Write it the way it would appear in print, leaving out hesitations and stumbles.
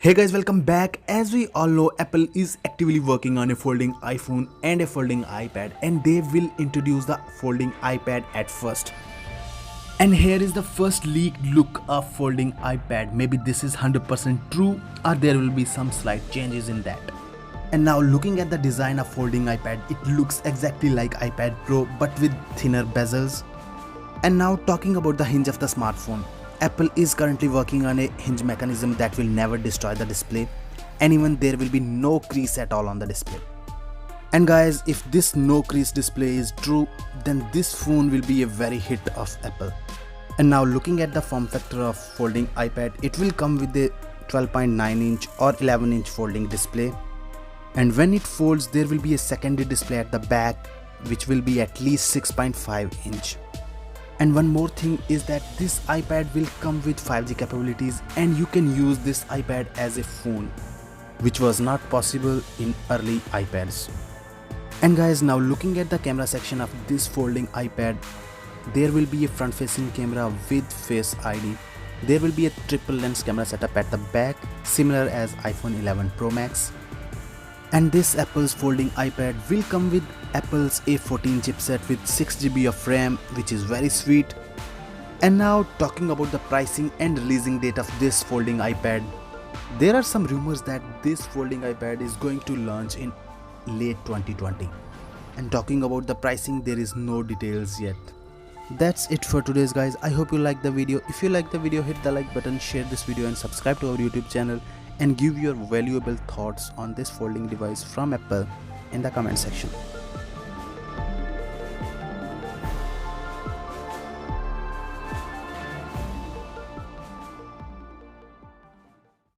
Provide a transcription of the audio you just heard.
Hey guys, welcome back. As we all know, Apple is actively working on a folding iPhone and a folding iPad, and they will introduce the folding iPad at first. And here is the first leaked look of folding iPad. Maybe this is 100% true, or there will be some slight changes in that. And now looking at the design of folding iPad, it looks exactly like iPad Pro but with thinner bezels. And now talking about the hinge of the smartphone. Apple is currently working on a hinge mechanism that will never destroy the display, and even there will be no crease at all on the display. And guys, if this no crease display is true, then this phone will be a very hit of Apple. And now looking at the form factor of folding iPad, it will come with a 12.9 inch or 11 inch folding display. And when it folds, there will be a secondary display at the back which will be at least 6.5 inch. And one more thing is that this iPad will come with 5G capabilities, and you can use this iPad as a phone, which was not possible in early iPads. And guys, now looking at the camera section of this folding iPad, there will be a front facing camera with Face ID. There will be a triple lens camera setup at the back, similar as iPhone 11 Pro Max. And this Apple's folding iPad will come with Apple's A14 chipset with 6GB of RAM, which is very sweet. And now talking about the pricing and releasing date of this folding iPad, there are some rumors that this folding iPad is going to launch in late 2020. And talking about the pricing, there is no details yet. That's it for today's guys. I hope you liked the video. If you liked the video, hit the like button, share this video and subscribe to our YouTube channel, and give your valuable thoughts on this folding device from Apple in the comment section.